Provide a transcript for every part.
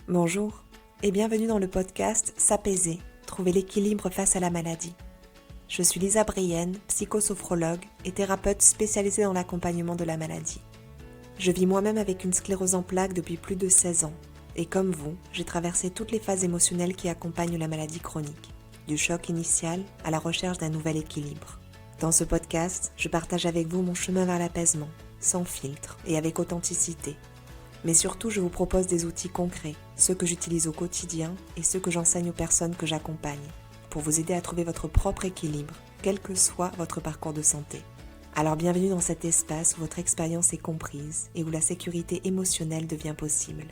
Bonjour et bienvenue dans le podcast S'apaiser, trouver l'équilibre face à la maladie. Je suis Lisa Brienne, psychosophrologue et thérapeute spécialisée dans l'accompagnement de la maladie. Je vis moi-même avec une sclérose en plaques depuis plus de 16 ans et comme vous, j'ai traversé toutes les phases émotionnelles qui accompagnent la maladie chronique, du choc initial à la recherche d'un nouvel équilibre. Dans ce podcast, je partage avec vous mon chemin vers l'apaisement, sans filtre et avec authenticité. Mais surtout, je vous propose des outils concrets, ceux que j'utilise au quotidien et ceux que j'enseigne aux personnes que j'accompagne, pour vous aider à trouver votre propre équilibre, quel que soit votre parcours de santé. Alors bienvenue dans cet espace où votre expérience est comprise et où la sécurité émotionnelle devient possible.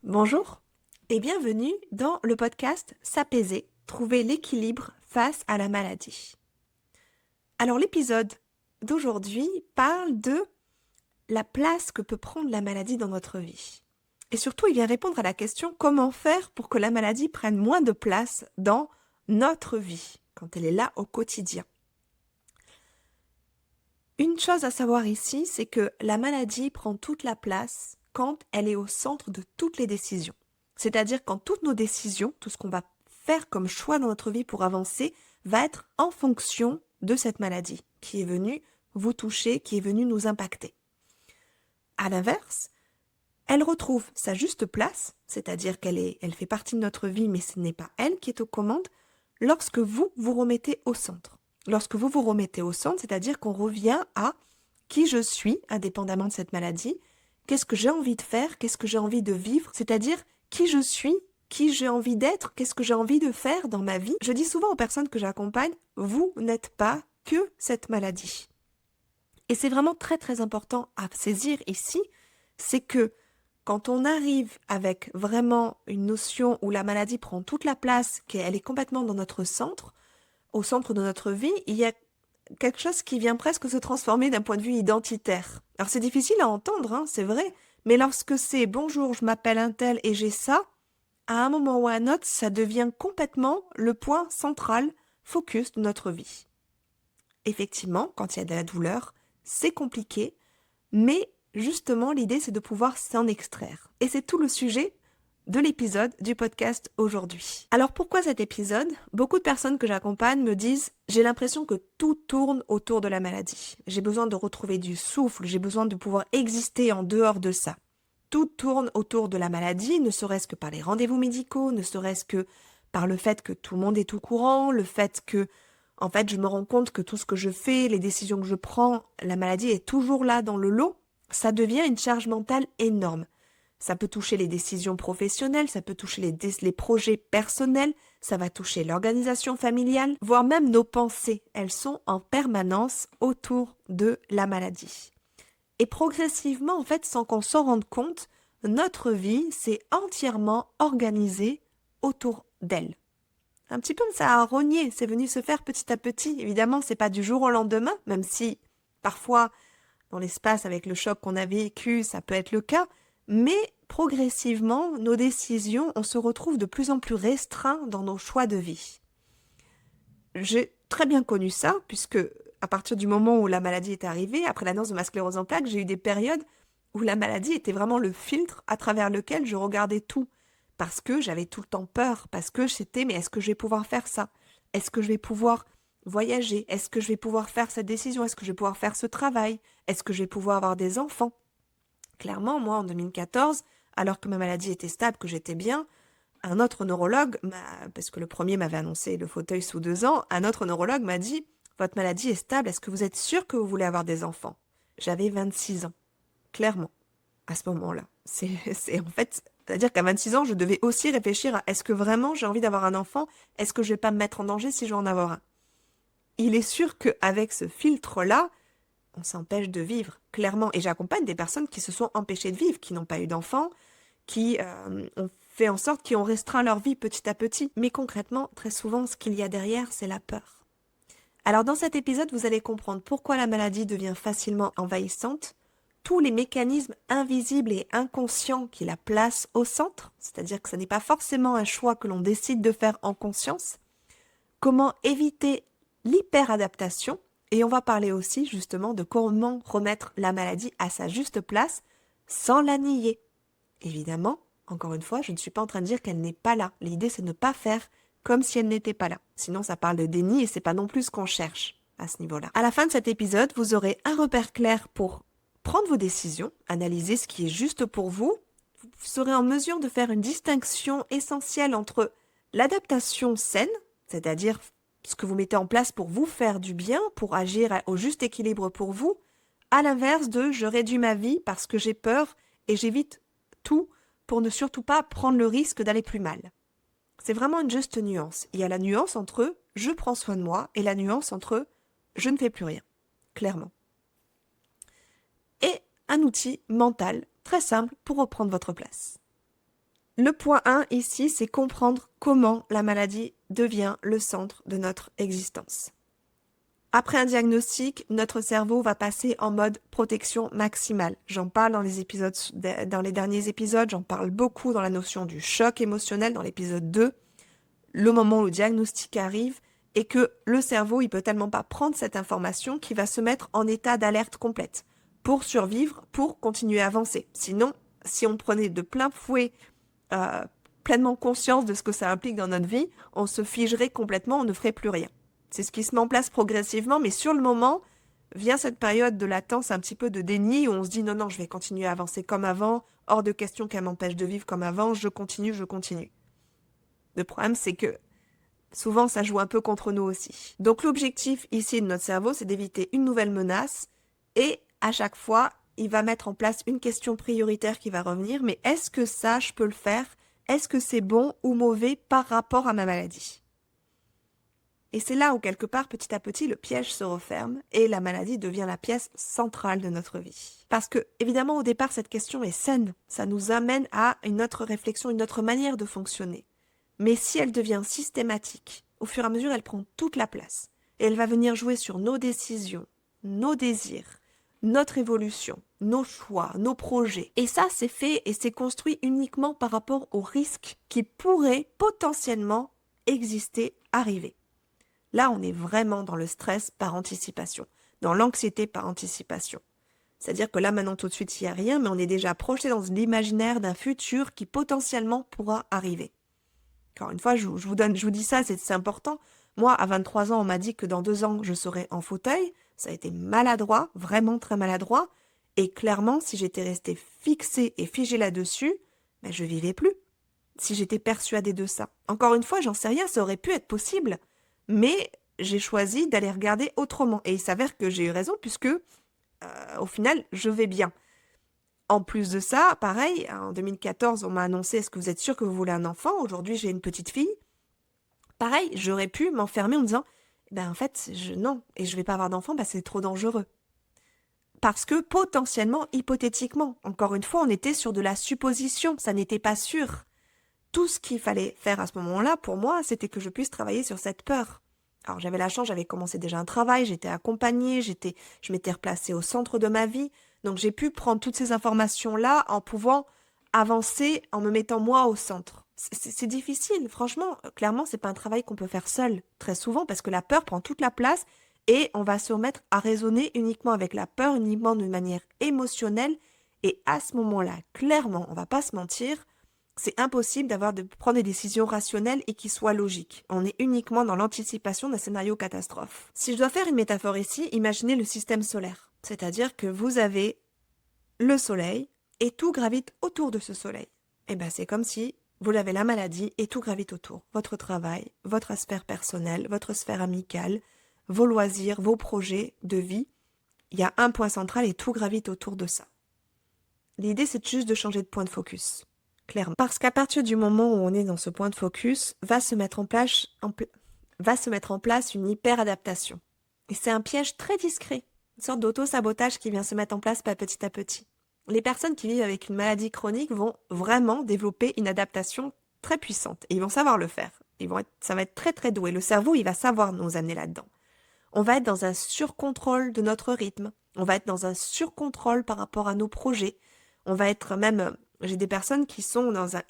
Bonjour et bienvenue dans le podcast S'apaiser, trouver l'équilibre face à la maladie. Alors l'épisode d'aujourd'hui parle de la place que peut prendre la maladie dans notre vie. Et surtout, il vient répondre à la question comment faire pour que la maladie prenne moins de place dans notre vie, quand elle est là au quotidien. Une chose à savoir ici, c'est que la maladie prend toute la place quand elle est au centre de toutes les décisions. C'est-à-dire quand toutes nos décisions, tout ce qu'on va faire comme choix dans notre vie pour avancer, va être en fonction de cette maladie qui est venue vous toucher, qui est venue nous impacter. À l'inverse, elle retrouve sa juste place, c'est-à-dire elle fait partie de notre vie, mais ce n'est pas elle qui est aux commandes, lorsque vous vous remettez au centre. Lorsque vous vous remettez au centre, c'est-à-dire qu'on revient à qui je suis, indépendamment de cette maladie, qu'est-ce que j'ai envie de faire, qu'est-ce que j'ai envie de vivre, c'est-à-dire qui je suis, qui j'ai envie d'être, qu'est-ce que j'ai envie de faire dans ma vie. Je dis souvent aux personnes que j'accompagne, vous n'êtes pas que cette maladie. Et c'est vraiment très très important à saisir ici, c'est que quand on arrive avec vraiment une notion où la maladie prend toute la place, qu'elle est complètement dans notre centre, au centre de notre vie, il y a quelque chose qui vient presque se transformer d'un point de vue identitaire. Alors c'est difficile à entendre, c'est vrai, mais lorsque c'est « bonjour, je m'appelle un tel et j'ai ça », à un moment ou à un autre, ça devient complètement le point central, focus de notre vie. Effectivement, quand il y a de la douleur, c'est compliqué, mais justement, l'idée, c'est de pouvoir s'en extraire. Et c'est tout le sujet de l'épisode du podcast aujourd'hui. Alors pourquoi cet épisode ? Beaucoup de personnes que j'accompagne me disent « j'ai l'impression que tout tourne autour de la maladie. J'ai besoin de retrouver du souffle, j'ai besoin de pouvoir exister en dehors de ça. » Tout tourne autour de la maladie, ne serait-ce que par les rendez-vous médicaux, ne serait-ce que par le fait que tout le monde est au courant, le fait que en fait, je me rends compte que tout ce que je fais, les décisions que je prends, la maladie est toujours là dans le lot. Ça devient une charge mentale énorme. Ça peut toucher les décisions professionnelles, ça peut toucher les projets personnels, ça va toucher l'organisation familiale, voire même nos pensées. Elles sont en permanence autour de la maladie. Et progressivement, en fait, sans qu'on s'en rende compte, notre vie s'est entièrement organisée autour d'elle. Un petit peu, ça a rogné, c'est venu se faire petit à petit. Évidemment, c'est pas du jour au lendemain, même si parfois, dans l'espace, avec le choc qu'on a vécu, ça peut être le cas. Mais progressivement, nos décisions, on se retrouve de plus en plus restreints dans nos choix de vie. J'ai très bien connu ça, puisque à partir du moment où la maladie est arrivée, après l'annonce de ma sclérose en plaques, j'ai eu des périodes où la maladie était vraiment le filtre à travers lequel je regardais tout. Parce que j'avais tout le temps peur, parce que c'était, mais est-ce que je vais pouvoir faire ça ? Est-ce que je vais pouvoir voyager ? Est-ce que je vais pouvoir faire cette décision ? Est-ce que je vais pouvoir faire ce travail ? Est-ce que je vais pouvoir avoir des enfants ? Clairement, moi, en 2014, alors que ma maladie était stable, que j'étais bien, un autre neurologue, parce que le premier m'avait annoncé le fauteuil sous 2 ans, un autre neurologue m'a dit « Votre maladie est stable, est-ce que vous êtes sûr que vous voulez avoir des enfants ?» J'avais 26 ans, clairement, à ce moment-là. C'est en fait... C'est-à-dire qu'à 26 ans, je devais aussi réfléchir à est-ce que vraiment j'ai envie d'avoir un enfant ? Est-ce que je vais pas me mettre en danger si je veux en avoir un ? Il est sûr qu'avec ce filtre-là, on s'empêche de vivre, clairement. Et j'accompagne des personnes qui se sont empêchées de vivre, qui n'ont pas eu d'enfants, qui ont fait en sorte, qui ont restreint leur vie petit à petit. Mais concrètement, très souvent, ce qu'il y a derrière, c'est la peur. Alors dans cet épisode, vous allez comprendre pourquoi la maladie devient facilement envahissante, tous les mécanismes invisibles et inconscients qui la placent au centre, c'est-à-dire que ce n'est pas forcément un choix que l'on décide de faire en conscience, comment éviter l'hyperadaptation, Et on va parler aussi justement de comment remettre la maladie à sa juste place sans la nier. Évidemment, encore une fois, je ne suis pas en train de dire qu'elle n'est pas là. L'idée, c'est de ne pas faire comme si elle n'était pas là. Sinon, ça parle de déni et c'est pas non plus ce qu'on cherche à ce niveau-là. À la fin de cet épisode, vous aurez un repère clair pour prendre vos décisions, analyser ce qui est juste pour vous. Vous serez en mesure de faire une distinction essentielle entre l'adaptation saine, c'est-à-dire ce que vous mettez en place pour vous faire du bien, pour agir au juste équilibre pour vous, à l'inverse de je réduis ma vie parce que j'ai peur et j'évite tout pour ne surtout pas prendre le risque d'aller plus mal. C'est vraiment une juste nuance. Il y a la nuance entre je prends soin de moi et la nuance entre je ne fais plus rien, clairement. Et un outil mental très simple pour reprendre votre place. Le point 1 ici, c'est comprendre comment la maladie devient le centre de notre existence. Après un diagnostic, notre cerveau va passer en mode protection maximale. J'en parle dans les derniers épisodes, j'en parle beaucoup dans la notion du choc émotionnel dans l'épisode 2. Le moment où le diagnostic arrive et que le cerveau, il peut tellement pas prendre cette information qu'il va se mettre en état d'alerte complète pour survivre, pour continuer à avancer. Sinon, si on prenait de plein fouet pleinement conscience de ce que ça implique dans notre vie, on se figerait complètement, on ne ferait plus rien. C'est ce qui se met en place progressivement, mais sur le moment, vient cette période de latence, un petit peu de déni, où on se dit non, je vais continuer à avancer comme avant, hors de question qu'elle m'empêche de vivre comme avant, je continue. Le problème, c'est que souvent, ça joue un peu contre nous aussi. Donc l'objectif ici de notre cerveau, c'est d'éviter une nouvelle menace, et à chaque fois, il va mettre en place une question prioritaire qui va revenir, mais est-ce que ça, je peux le faire? Est-ce que c'est bon ou mauvais par rapport à ma maladie? Et c'est là où, quelque part, petit à petit, le piège se referme et la maladie devient la pièce centrale de notre vie. Parce que, évidemment, au départ, cette question est saine. Ça nous amène à une autre réflexion, une autre manière de fonctionner. Mais si elle devient systématique, au fur et à mesure, elle prend toute la place. Et elle va venir jouer sur nos décisions, nos désirs, notre évolution, nos choix, nos projets. Et ça, c'est fait et c'est construit uniquement par rapport aux risques qui pourraient potentiellement exister, arriver. Là, on est vraiment dans le stress par anticipation, dans l'anxiété par anticipation. C'est-à-dire que là, maintenant, tout de suite, il n'y a rien, mais on est déjà projeté dans l'imaginaire d'un futur qui potentiellement pourra arriver. Encore une fois, je vous dis ça, c'est important. Moi, à 23 ans, on m'a dit que dans 2 ans, je serais en fauteuil. Ça a été maladroit, vraiment très maladroit. Et clairement, si j'étais restée fixée et figée là-dessus, ben, je vivais plus. Si j'étais persuadée de ça. Encore une fois, j'en sais rien, ça aurait pu être possible. Mais j'ai choisi d'aller regarder autrement. Et il s'avère que j'ai eu raison puisque, au final, je vais bien. En plus de ça, pareil, en 2014, on m'a annoncé « Est-ce que vous êtes sûr que vous voulez un enfant ?» Aujourd'hui, j'ai une petite fille. Pareil, j'aurais pu m'enfermer en me disant « Ben en fait, non, et je vais pas avoir d'enfant, c'est trop dangereux. » Parce que potentiellement, hypothétiquement, encore une fois, on était sur de la supposition, ça n'était pas sûr. Tout ce qu'il fallait faire à ce moment-là, pour moi, c'était que je puisse travailler sur cette peur. Alors j'avais la chance, j'avais commencé déjà un travail, j'étais accompagnée, je m'étais replacée au centre de ma vie. Donc j'ai pu prendre toutes ces informations-là en pouvant avancer, en me mettant moi au centre. C'est difficile, franchement, clairement, c'est pas un travail qu'on peut faire seul, très souvent, parce que la peur prend toute la place et on va se remettre à raisonner uniquement avec la peur, uniquement de manière émotionnelle. Et à ce moment-là, clairement, on va pas se mentir, c'est impossible de prendre des décisions rationnelles et qui soient logiques. On est uniquement dans l'anticipation d'un scénario catastrophe. Si je dois faire une métaphore ici, imaginez le système solaire. C'est-à-dire que vous avez le soleil et tout gravite autour de ce soleil. Et bien c'est comme si vous avez la maladie et tout gravite autour. Votre travail, votre sphère personnelle, votre sphère amicale, vos loisirs, vos projets de vie. Il y a un point central et tout gravite autour de ça. L'idée c'est juste de changer de point de focus. Clairement. Parce qu'à partir du moment où on est dans ce point de focus, va se mettre en place une hyper-adaptation. Et c'est un piège très discret, une sorte d'auto-sabotage qui vient se mettre en place petit à petit. Les personnes qui vivent avec une maladie chronique vont vraiment développer une adaptation très puissante. Et ils vont savoir le faire. Ça va être très très doué. Le cerveau, il va savoir nous amener là-dedans. On va être dans un surcontrôle de notre rythme. On va être dans un surcontrôle par rapport à nos projets. On va être même... J'ai des personnes qui sont dans un...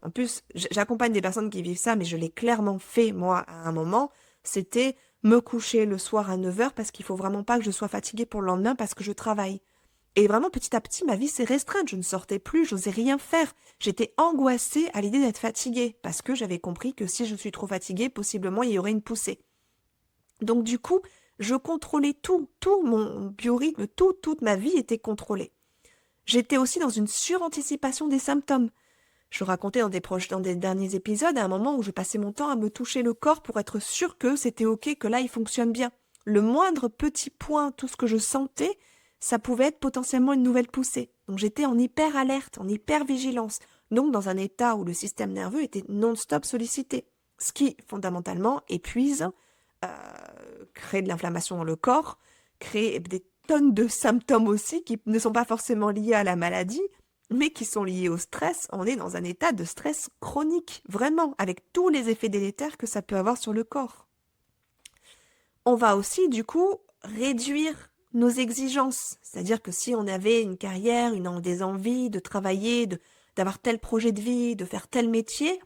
en plus, j'accompagne des personnes qui vivent ça, mais je l'ai clairement fait, moi, à un moment. C'était me coucher le soir à 9 heures parce qu'il faut vraiment pas que je sois fatiguée pour le lendemain parce que je travaille. Et vraiment, petit à petit, ma vie s'est restreinte. Je ne sortais plus, j'osais rien faire. J'étais angoissée à l'idée d'être fatiguée parce que j'avais compris que si je suis trop fatiguée, possiblement, il y aurait une poussée. Donc du coup, je contrôlais tout mon biorhythme, toute ma vie était contrôlée. J'étais aussi dans une suranticipation des symptômes. Je racontais dans des derniers épisodes à un moment où je passais mon temps à me toucher le corps pour être sûre que c'était ok, que là il fonctionne bien. Le moindre petit point, tout ce que je sentais, ça pouvait être potentiellement une nouvelle poussée. Donc j'étais en hyper alerte, en hyper vigilance, donc dans un état où le système nerveux était non-stop sollicité, ce qui fondamentalement épuise, crée de l'inflammation dans le corps, crée des tonnes de symptômes aussi qui ne sont pas forcément liés à la maladie, mais qui sont liés au stress. On est dans un état de stress chronique, vraiment, avec tous les effets délétères que ça peut avoir sur le corps. On va aussi, du coup, réduire nos exigences. C'est-à-dire que si on avait une carrière, des envies de travailler, d'avoir tel projet de vie, de faire tel métier,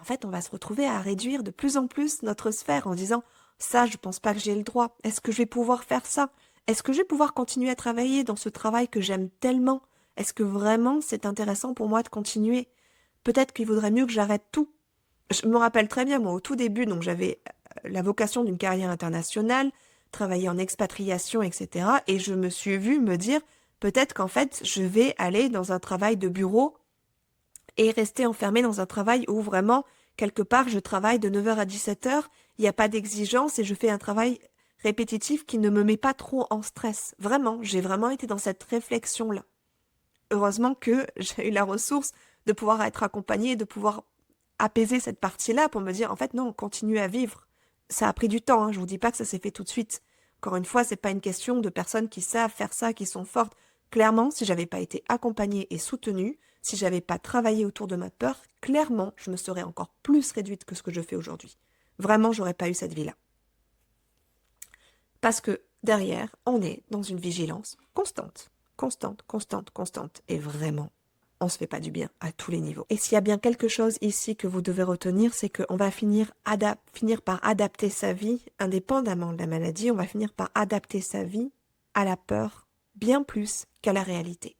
en fait, on va se retrouver à réduire de plus en plus notre sphère en disant « ça, je pense pas que j'ai le droit. Est-ce que je vais pouvoir faire ça? Est-ce que je vais pouvoir continuer à travailler dans ce travail que j'aime tellement? Est-ce que vraiment c'est intéressant pour moi de continuer? Peut-être qu'il vaudrait mieux que j'arrête tout. » Je me rappelle très bien, moi, au tout début, donc j'avais la vocation d'une carrière internationale, travailler en expatriation, etc. Et je me suis vue me dire, peut-être qu'en fait, je vais aller dans un travail de bureau et rester enfermée dans un travail où vraiment, quelque part, je travaille de 9 heures à 17 heures, il n'y a pas d'exigence et je fais un travail répétitif qui ne me met pas trop en stress. Vraiment, j'ai vraiment été dans cette réflexion-là. Heureusement que j'ai eu la ressource de pouvoir être accompagnée, de pouvoir apaiser cette partie-là pour me dire, en fait, non, continue à vivre. Ça a pris du temps, hein, je vous dis pas que ça s'est fait tout de suite. Encore une fois, c'est pas une question de personnes qui savent faire ça, qui sont fortes. Clairement, si j'avais pas été accompagnée et soutenue, si j'avais pas travaillé autour de ma peur, clairement, je me serais encore plus réduite que ce que je fais aujourd'hui. Vraiment, j'aurais pas eu cette vie-là. Parce que derrière, on est dans une vigilance constante, constante, constante, constante. Et vraiment, on se fait pas du bien à tous les niveaux. Et s'il y a bien quelque chose ici que vous devez retenir, c'est qu'on va finir par adapter sa vie, indépendamment de la maladie, on va finir par adapter sa vie à la peur bien plus qu'à la réalité.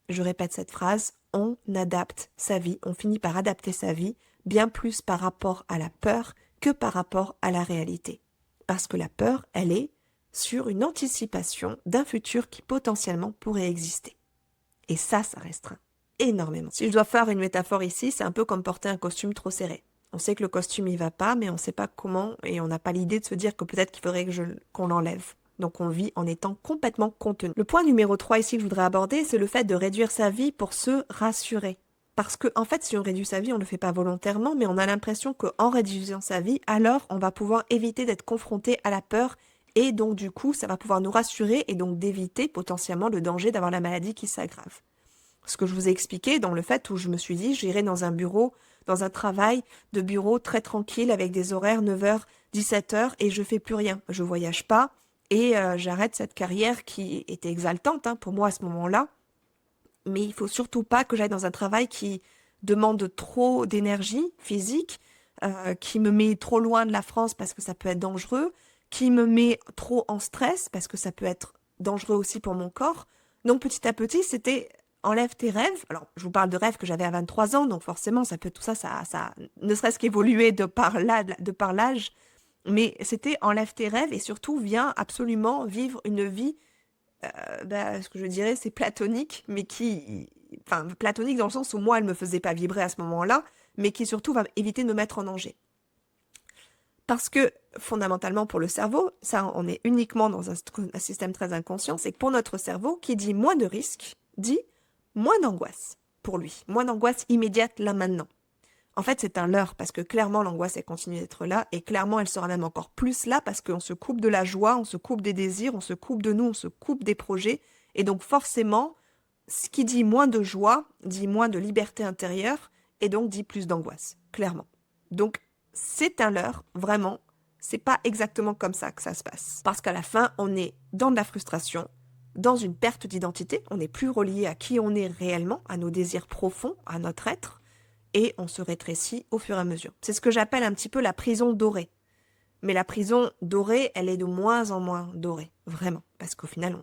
Je répète cette phrase, on adapte sa vie, on finit par adapter sa vie bien plus par rapport à la peur que par rapport à la réalité. Parce que la peur, elle est sur une anticipation d'un futur qui potentiellement pourrait exister. Et ça restreint énormément. Si je dois faire une métaphore ici, c'est un peu comme porter un costume trop serré. On sait que le costume, il va pas, mais on ne sait pas comment, et on n'a pas l'idée de se dire que peut-être qu'il faudrait qu'on l'enlève. Donc on vit en étant complètement contenu. Le point numéro 3 ici que je voudrais aborder, c'est le fait de réduire sa vie pour se rassurer. Parce que, en fait, si on réduit sa vie, on ne le fait pas volontairement, mais on a l'impression qu'en réduisant sa vie, alors on va pouvoir éviter d'être confronté à la peur, et donc du coup, ça va pouvoir nous rassurer, et donc d'éviter potentiellement le danger d'avoir la maladie qui s'aggrave. Ce que je vous ai expliqué dans le fait où je me suis dit, j'irai dans un bureau, dans un travail de bureau très tranquille avec des horaires 9h, 17h et je fais plus rien. Je voyage pas et j'arrête cette carrière qui était exaltante pour moi à ce moment-là. Mais il faut surtout pas que j'aille dans un travail qui demande trop d'énergie physique, qui me met trop loin de la France parce que ça peut être dangereux, qui me met trop en stress parce que ça peut être dangereux aussi pour mon corps. Donc petit à petit, c'était enlève tes rêves. Alors, je vous parle de rêves que j'avais à 23 ans, donc forcément, ça peut tout ça ne serait-ce qu'évoluer de par l'âge, mais c'était enlève tes rêves et surtout viens absolument vivre une vie, ce que je dirais, c'est platonique, mais platonique dans le sens où moi, elle me faisait pas vibrer à ce moment-là, mais qui surtout va éviter de me mettre en danger. Parce que, fondamentalement, pour le cerveau, ça, on est uniquement dans un système très inconscient, c'est que pour notre cerveau, qui dit moins de risques, dit moins d'angoisse pour lui, moins d'angoisse immédiate là maintenant. En fait, c'est un leurre parce que clairement, l'angoisse, elle continue d'être là et clairement, elle sera même encore plus là parce qu'on se coupe de la joie, on se coupe des désirs, on se coupe de nous, on se coupe des projets. Et donc, forcément, ce qui dit moins de joie, dit moins de liberté intérieure et donc dit plus d'angoisse, clairement. Donc, c'est un leurre, vraiment. C'est pas exactement comme ça que ça se passe. Parce qu'à la fin, on est dans de la frustration, dans une perte d'identité, on n'est plus relié à qui on est réellement, à nos désirs profonds, à notre être, et on se rétrécit au fur et à mesure. C'est ce que j'appelle un petit peu la prison dorée. Mais la prison dorée, elle est de moins en moins dorée, vraiment. Parce qu'au final,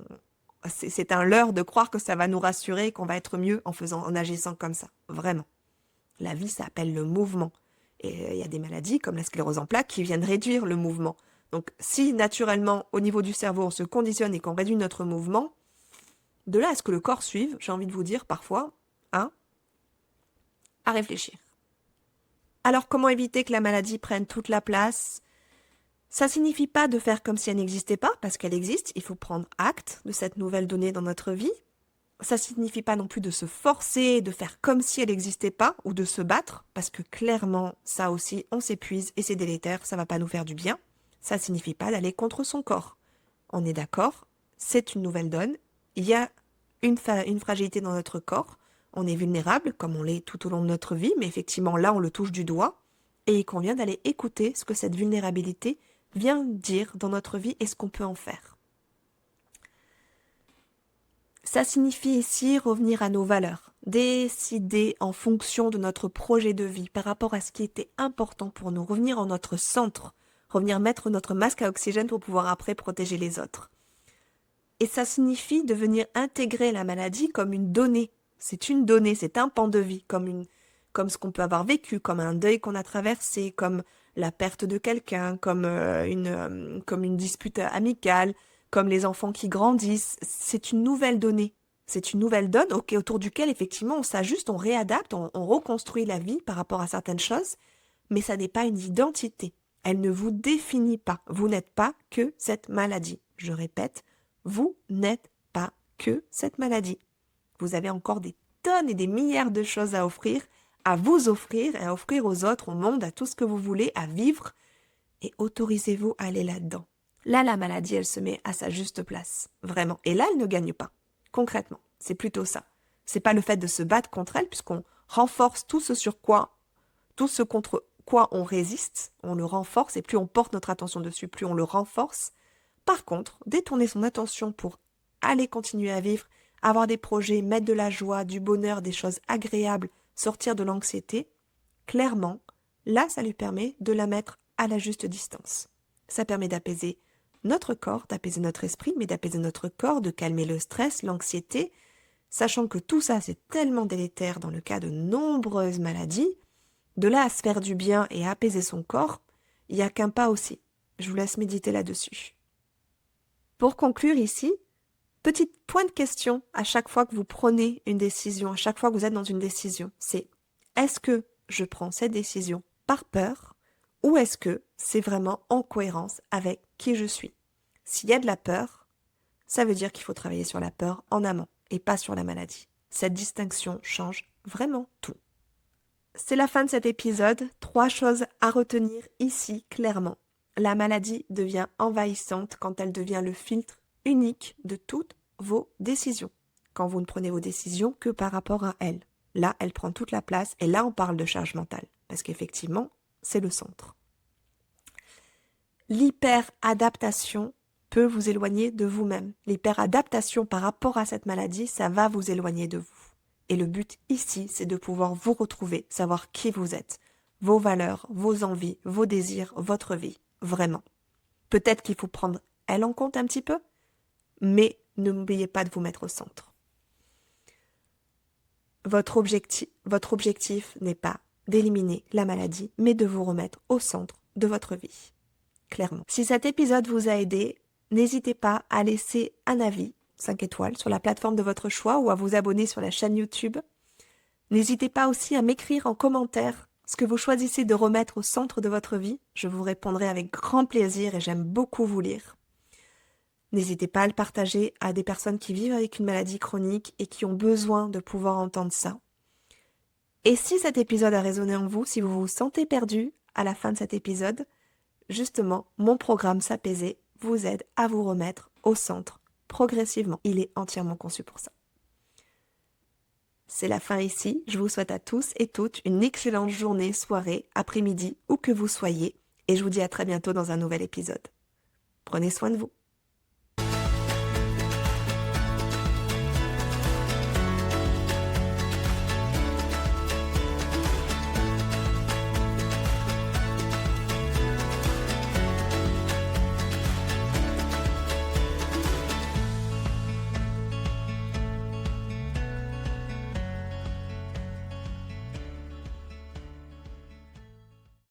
c'est un leurre de croire que ça va nous rassurer, qu'on va être mieux en agissant comme ça. Vraiment. La vie, ça appelle le mouvement. Et il y a des maladies comme la sclérose en plaques qui viennent réduire le mouvement. Donc si naturellement, au niveau du cerveau, on se conditionne et qu'on réduit notre mouvement, de là à ce que le corps suive, j'ai envie de vous dire parfois, hein, à réfléchir. Alors comment éviter que la maladie prenne toute la place ? Ça signifie pas de faire comme si elle n'existait pas, parce qu'elle existe, il faut prendre acte de cette nouvelle donnée dans notre vie. Ça signifie pas non plus de se forcer, de faire comme si elle n'existait pas, ou de se battre, parce que clairement, ça aussi, on s'épuise et c'est délétère, ça va pas nous faire du bien. Ça signifie pas d'aller contre son corps. On est d'accord, c'est une nouvelle donne, il y a une fragilité dans notre corps, on est vulnérable, comme on l'est tout au long de notre vie, mais effectivement là, on le touche du doigt, et il convient d'aller écouter ce que cette vulnérabilité vient dire dans notre vie et ce qu'on peut en faire. Ça signifie ici revenir à nos valeurs, décider en fonction de notre projet de vie par rapport à ce qui était important pour nous, revenir en notre centre, revenir mettre notre masque à oxygène pour pouvoir après protéger les autres. Et ça signifie de venir intégrer la maladie comme une donnée. C'est une donnée, c'est un pan de vie, comme ce qu'on peut avoir vécu, comme un deuil qu'on a traversé, comme la perte de quelqu'un, comme une dispute amicale, comme les enfants qui grandissent. C'est une nouvelle donnée. C'est une nouvelle donne autour duquel, effectivement, on s'ajuste, on réadapte, on reconstruit la vie par rapport à certaines choses, mais ça n'est pas une identité. Elle ne vous définit pas. Vous n'êtes pas que cette maladie. Je répète, vous n'êtes pas que cette maladie. Vous avez encore des tonnes et des milliards de choses à offrir, à vous offrir et à offrir aux autres, au monde, à tout ce que vous voulez, à vivre. Et autorisez-vous à aller là-dedans. Là, la maladie, elle se met à sa juste place. Vraiment. Et là, elle ne gagne pas. Concrètement. C'est plutôt ça. C'est pas le fait de se battre contre elle, puisqu'on renforce tout ce contre quoi on résiste, on le renforce, et plus on porte notre attention dessus, plus on le renforce. Par contre, détourner son attention pour aller continuer à vivre, avoir des projets, mettre de la joie, du bonheur, des choses agréables, sortir de l'anxiété, clairement, là, ça lui permet de la mettre à la juste distance. Ça permet d'apaiser notre corps, d'apaiser notre esprit, mais d'apaiser notre corps, de calmer le stress, l'anxiété, sachant que tout ça, c'est tellement délétère dans le cas de nombreuses maladies. De là à se faire du bien et à apaiser son corps, il n'y a qu'un pas aussi. Je vous laisse méditer là-dessus. Pour conclure ici, petit point de question à chaque fois que vous prenez une décision, à chaque fois que vous êtes dans une décision, c'est est-ce que je prends cette décision par peur ou est-ce que c'est vraiment en cohérence avec qui je suis? S'il y a de la peur, ça veut dire qu'il faut travailler sur la peur en amont et pas sur la maladie. Cette distinction change vraiment tout. C'est la fin de cet épisode. 3 choses à retenir ici clairement. La maladie devient envahissante quand elle devient le filtre unique de toutes vos décisions. Quand vous ne prenez vos décisions que par rapport à elle. Là, elle prend toute la place et là, on parle de charge mentale. Parce qu'effectivement, c'est le centre. L'hyperadaptation peut vous éloigner de vous-même. L'hyperadaptation par rapport à cette maladie, ça va vous éloigner de vous. Et le but ici, c'est de pouvoir vous retrouver, savoir qui vous êtes, vos valeurs, vos envies, vos désirs, votre vie, vraiment. Peut-être qu'il faut prendre elle en compte un petit peu, mais n'oubliez pas de vous mettre au centre. Votre objectif n'est pas d'éliminer la maladie, mais de vous remettre au centre de votre vie, clairement. Si cet épisode vous a aidé, n'hésitez pas à laisser un avis, 5 étoiles, sur la plateforme de votre choix ou à vous abonner sur la chaîne YouTube. N'hésitez pas aussi à m'écrire en commentaire ce que vous choisissez de remettre au centre de votre vie. Je vous répondrai avec grand plaisir et j'aime beaucoup vous lire. N'hésitez pas à le partager à des personnes qui vivent avec une maladie chronique et qui ont besoin de pouvoir entendre ça. Et si cet épisode a résonné en vous, si vous vous sentez perdu à la fin de cet épisode, justement, mon programme S'apaiser vous aide à vous remettre au centre progressivement. Il est entièrement conçu pour ça. C'est la fin ici. Je vous souhaite à tous et toutes une excellente journée, soirée, après-midi, où que vous soyez. Et je vous dis à très bientôt dans un nouvel épisode. Prenez soin de vous.